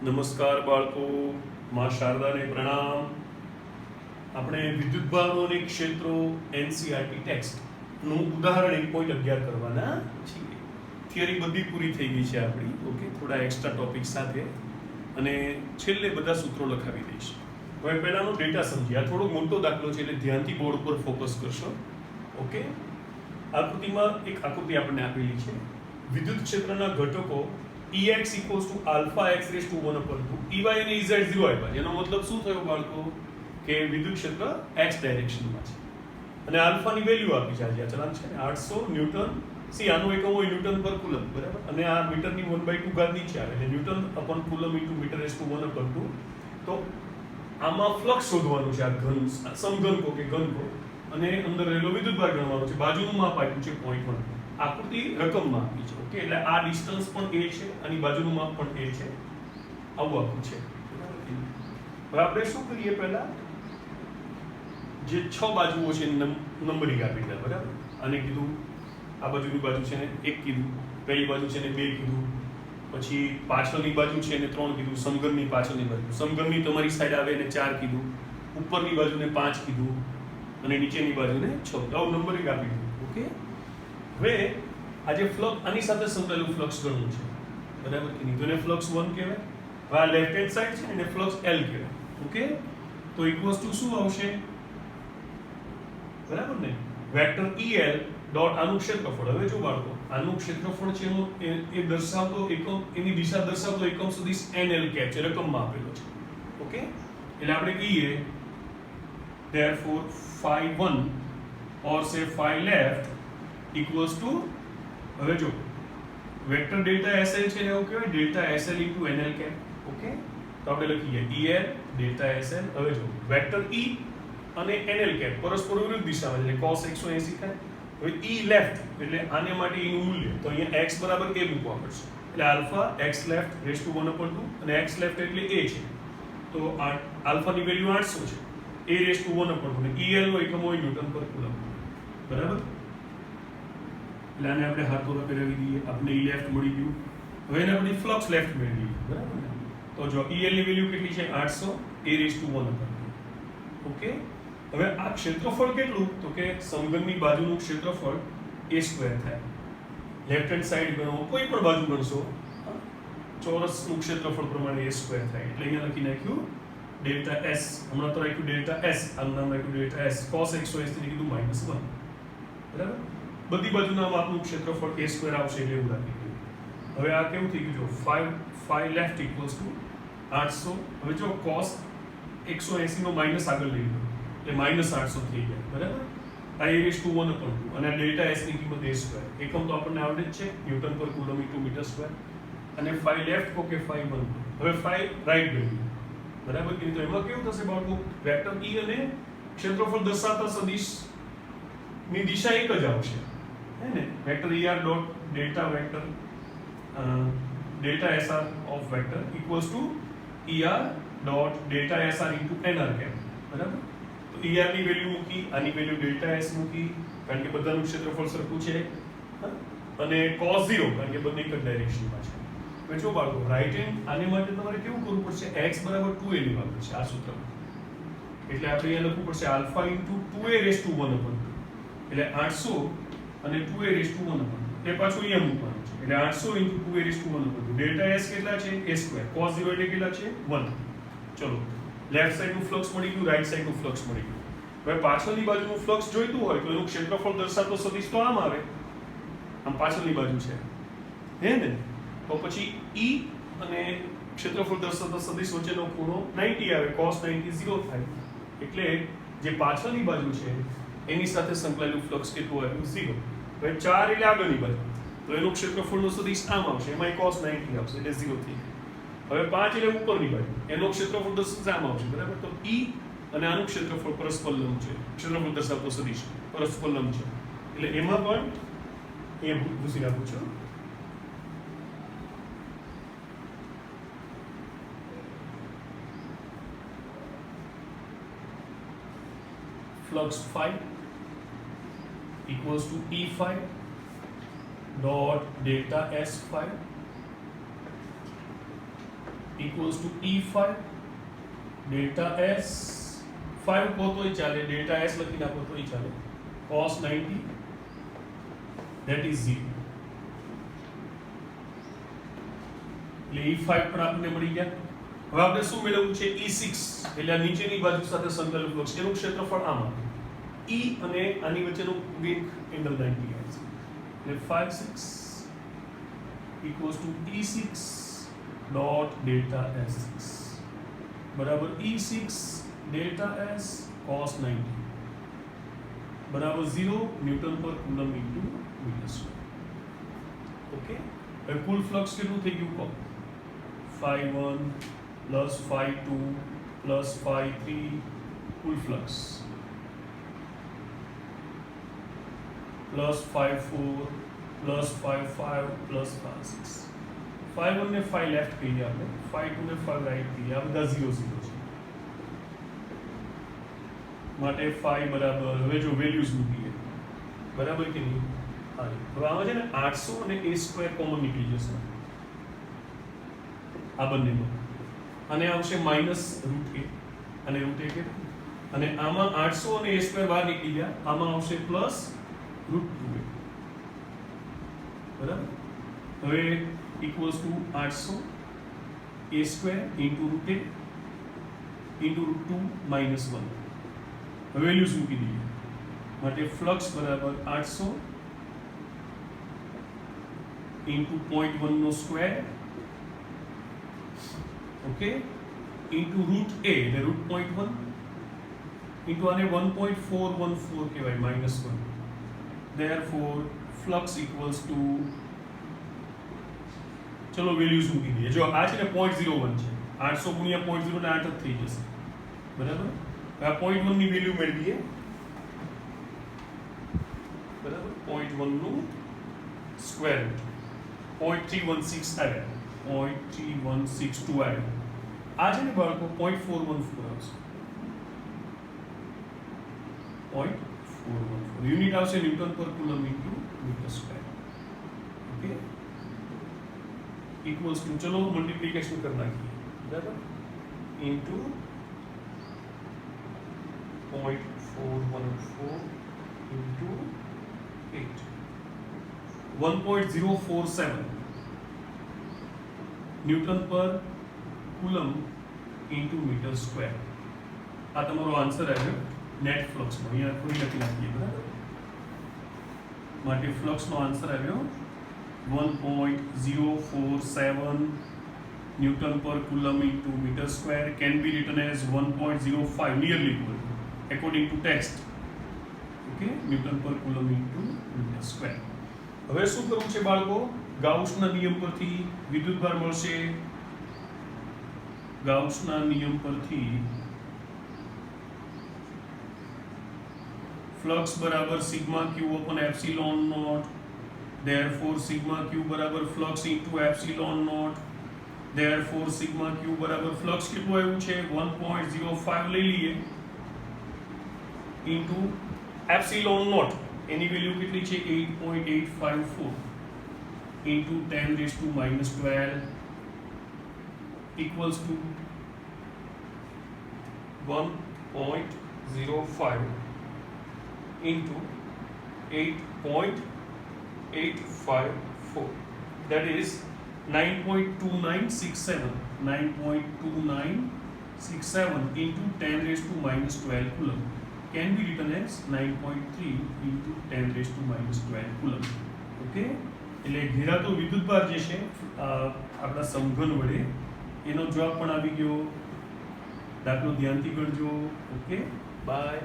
નમસ્કાર બાળકો, માં શારદાને પ્રણામ. આપણે વિદ્યુતભારોની ક્ષેત્રો એનસીઆરટી ટેક્સ્ટનું ઉદાહરણ 1.11 કરવાના છીએ. થિયરી બધી પૂરી થઈ ગઈ છે આપણી. ઓકે, થોડા એક્સ્ટ્રા ટોપિક સાથે અને છેલ્લે બધા સૂત્રો લખાવી દઈશ. હવે પહેલાનો ડેટા સમજીએ. આ થોડો મોટો દાખલો છે એટલે ધ્યાનથી બોર્ડ પર ફોકસ કરશો. ઓકે, આકૃતિમાં એક આકૃતિ આપણને આપેલી છે. વિદ્યુત ક્ષેત્રના ઘટકો Ex equals to alpha x raised to 1/2 Ey અને Ez 0 આપ્યા. એનો મતલબ શું થયો બાળકો? કે વિદ્યુત ક્ષેત્ર x ડાયરેક્શનમાં છે અને આલ્ફાની વેલ્યુ આપી છે. આ ચલાન છે ને 800 ન્યૂટન. સી આનો એકમ હોય ન્યૂટન પર કુલમ, બરાબર? અને આ મીટરની 1/2 ઘાત નીચે આવે એટલે newton upon coulomb into metre raise to 1/2. તો આમાં ફ્લક્સ શોધવાનું છે. આ ઘન સમઘનકો કે ઘનકો અને અંદર રહેલો વિદ્યુતભાર ગણવાનો છે. બાજુનું માપ આપ્યું છે 0.1. આકૃતિ રકમમાં આપી છે. ઓકે, એટલે આ ડિસ્ટન્સ પણ a છે અને બાજુનું માપ પણ a છે. આવું આપ્યું છે. હવે આપણે શું કરીએ? પહેલા જે 6 બાજુઓ છે નંબરિંગ આપી દીધા, બરાબર? આને કીધું આ બાજુની બાજુ છે ને 1 કીધું, પહેલી બાજુ છે ને 2 કીધું, પછી પાછળની બાજુ છે ને 3 કીધું, સમઘનની પાછળની બાજુ, સમઘનની તમારી સાઈડ આવે ને 4 કીધું, ઉપરની બાજુને 5 કીધું અને નીચેની બાજુને 6. આવું નંબરિંગ આપી દીધું. ઓકે, હવે આજે ફ્લક્સ આની સાથે સંકળાયેલું ફ્લક્સ ગણવું છે, બરાબર કે નહીં? તો એને ફ્લક્સ 1 કહેવાય. હવે આ લેફ્ટ હેન્ડ સાઈડ છે એને ફ્લક્સ L કહેવાય. ઓકે, તો ઇક્વલ્સ ટુ શું આવશે? બરાબર ને? વેક્ટર EL ડોટ આનું ક્ષેત્રફળ. હવે જો બાળકો, આનું ક્ષેત્રફળ છે એ દર્શાવતો એકમ, એની દિશા દર્શાવતો એકમ સદિશ NL કેપ છે, રકમમાં આપેલો છે. ઓકે, એટલે આપણે કહીએ therefore phi1 or say phi left equals to, હવે જો વેક્ટર ડેલ્ટા SL છે ને એવું કહેવાય delta SL into NL cap. Okay, તો આપણે લખીએ EL ડેલ્ટા SL. હવે જો વેક્ટર E અને NL કેપ પરસ્પર વિરુદ્ધ દિશામાં એટલે cos 180 થાય. હવે E લેફ્ટ એટલે આને માટે E નું મૂલ્ય તો અહીંયા x બરાબર a મૂકવા પડશે. એટલે alpha x left raise to 1/2 અને x લેફ્ટ એટલે a છે. તો આલ્ફાની વેલ્યુ 800 છે, a રેઝ ટુ 1/2 અને EL નો એકમ હોય ન્યૂટન પર કુલમ, બરાબર? એટલે આને આપણે હાથોડા ફેરવી દઈએ, આપણે E લેફ્ટ મળી ગયું. હવે એને આપણે ફ્લક્સ લેફ્ટ મેળવી, બરાબર ને? તો જો EL ની વેલ્યુ કેટલી છે? 800, a રેઝ ટુ 1/2. ઓકે, હવે આ ક્ષેત્રફળ કેટલું? તો કે સમઘનની બાજુનું ક્ષેત્રફળ a² થાય. લેફ્ટ હેન્ડ સાઈડ ગણો, કોઈ પણ બાજુ ગણશો, ચોરસનું ક્ષેત્રફળ પ્રમાણે a² થાય. એટલે અહીંયા લખી નાખ્યું ડેલ્ટા s. હમણાં તો રાખ્યું ડેલ્ટા s, આનું નામ રાખ્યું ડેલ્ટા s. cos 180 ને કીધું -1, બરાબર? બધી બાજુના માપનું ક્ષેત્રફળ a² આવશે એટલે એવું રાખી દીધું. હવે આ કેવું થઈ ગયું? જો phi left equals to 800. હવે જો cos 180 નો માઈનસ આગળ લઈ લો એટલે -800 થઈ જાય, બરાબર? આ a raised to 1/2 અને ડેલ્ટા s ની કિંમત a². એકમ તો આપણને આવડે જ છે, ન્યૂટન પર કુલમ ઇન્ટુ મીટર સ્ક્વેર. અને phi left કો કે phi 1. હવે phi રાઈટ વેલ્યુ, બરાબર કે? તો એમાં કેવું થશે બાળકો? વેક્ટર E અને ક્ષેત્રફળ દર્શાવતા સદિશ ની દિશા એક જ આવશે, હે ને? Vector ER dot delta vector delta SR of vector equals to ER dot delta SR into NR cap, બરાબર? તો ER ની વેલ્યુ મૂકી, આની વેલ્યુ ડેલ્ટા S મૂકી, કારણ કે બધાનું ક્ષેત્રફળ સરખું છે, અને cos 0 કારણ કે બંને એક જ ડાયરેક્શનમાં છે. હવે જો બાળકો, રાઈટ હેન્ડ આને માટે તમારે કેવું કરવું પડશે? x બરાબર 2a લેવાનું છે આ સૂત્રમાં. એટલે આપણે અહીંયા લખવું પડશે alpha into 2a raise to 1/2. એટલે 800 અને 2a રેઝ ટુ 1/2 એ પાછું અહીંયા મૂકવાનું છે. એટલે 800 into 2a raise to 1/2. Delta s કેટલા છે? a². cos 0 એટલે કેટલા છે? 1. ચલો, લેફ્ટ સાઈડનું ફ્લક્સ મળી ગયું, રાઈટ સાઈડનું ફ્લક્સ મળી ગયું. હવે પાછળની બાજુનું ફ્લક્સ જોઈતું હોય તો એનું ક્ષેત્રફળ દર્શાવતો સદિશ તો આમ આવે, આમ પાછળની બાજુ છે, હે ને? તો પછી E અને ક્ષેત્રફળ દર્શાવતા સદિશ વચ્ચેનો ખૂણો 90 આવે, cos 90 0 થાય. એટલે જે પાછળની બાજુ છે એની સાથે સંકળાયેલું ફ્લક્સ કેટલું આવ્યું? 0. હવે 4 એટલે આગળની બાજુ, તો એનું ક્ષેત્રફળનો સદિશ આમ આવશે, એમાં cos 90 આવશે એટલે 0 થઈ ગયું. હવે 5 એટલે ઉપરની બાજુ, એનો ક્ષેત્રફળ દર્શાવતો આમ આવશે, બરાબર? તો E અને આનું ક્ષેત્રફળ પરસ્પર લંબ છે, ક્ષેત્રફળ દર્શાવતો સદિશ પરસ્પર લંબ છે. એટલે એમાં પણ એ ભૂસી નાખું છું. Flux phi equals to E phi dot delta S phi equals to E5 delta S 5 કહો તોય ચાલે, delta S લખી નાખો તોય ચાલે, cos 90 that is 0. એટલે E5 પણ આપણને મળી ગયા. હવે આપણે શું મેળવવું છે? E6 એટલે આ નીચેની બાજુ સાથે સંકલન ફ્લક્સ, એનું ક્ષેત્રફળ આમાં E અને આની વચ્ચેનું વેગ એંગલ 90 આવે છે. એટલે 5 6 equals to E6 dot delta S6 બરાબર E6 delta S cos 90 બરાબર 0 ન્યૂટન પર coulomb into metre square. Okay, હવે કુલ ફ્લક્સ કેટલું થઈ ગયું કહો? phi1 plus phi2 plus phi3 કુલ flux plus phi4 plus phi5 plus phi6. phi1 ને phi લેફ્ટ કહીએ આપણે, phi2 ને phi રાઈટ કહીએ. આ બધા 0 0 છે માટે phi બરાબર, હવે જો વેલ્યુઝ મૂકીએ બરાબર કે નહીં? હા, હવે આમાં છે ને 800 અને a² કોમન નીકળી જશે આ બંનેમાં, અને આવશે માઇનસ રૂટ a અને રૂટ a કે, અને આમાં 800 અને a² બહાર નીકળી ગયા, આમાં આવશે પ્લસ રૂટ 2a બરાબર. હવે equals to 800 a² into root a into root 2 minus 1. હવે વેલ્યુઝ મૂકી દઈએ માટે ફ્લક્સ બરાબર 800 ઇન્ટુ 0.1 નો square, okay, into root a એટલે રૂટ 0.1 ઇન્ટુ આને 1.414 કહેવાય minus 1. therefore flux equals to, ચલો વેલ્યુઝ મૂકી દઈએ. જો આ છે ને 0.01 છે, 800 ગુણ્યા 0.0 ને 8 જ થઈ જશે બરાબર. આ 0.1 ની વેલ્યુ મેળવીએ બરાબર. 0.1 નું સ્ક્વેર રૂટ 0.316 આવે, 0.3162 આવે. આ છે ને બાળકો 0.414 આવશે, 0.414 યુનિટ આવશે ન્યૂટન પર coulomb into metre square. Okay, equals to, ચલો મલ્ટીપ્લિકેશન કરી નાખીએ બરાબર, ઇન્ટુ 0.414 ઇન્ટુ 8 1.047 ન્યૂટન પર કુલમ ઇન્ટુ મીટર સ્ક્વેર. આ તમારો આન્સર આવ્યો નેટ ફ્લક્સનો. અહીંયા કોઈ લખી નાખીએ બરાબર, માટે ફ્લક્સનો આન્સર આવ્યો 1.047 ન્યૂટન પર coulomb into metre square can be written as 1.05 nearly equal according to text. Okay, newton પર કુલમ ઇન્ટુ મીટર સ્ક્વેર. હવે શું કરવું છે બાળકો? ગાઉસના નિયમ પરથી વિદ્યુતભાર મળશે. ગાઉસના નિયમ પરથી ફ્લક્સ બરાબર sigma q upon epsilon naught, therefore sigma q બરાબર flux into epsilon naught, therefore sigma q બરાબર ફ્લક્સ કેટલું આવ્યું છે 1.05 લઈ લઈએ ઇન્ટુ એપ્સિલોન નોટ, એની વેલ્યુ કેટલી છે 8.854 into 10⁻⁻12 equals to 1.05 into 8.854, that is 9.2967 into 10⁻⁻12 coulomb can be written as 9.3 into 10⁻⁻12 coulomb. Okay, એટલે ઘેરાતો વિદ્યુતભાર જે છે આપણા સમઘન વડે એનો જવાબ પણ આવી ગયો. દાખલો ધ્યાનથી કરજો. Okay, by.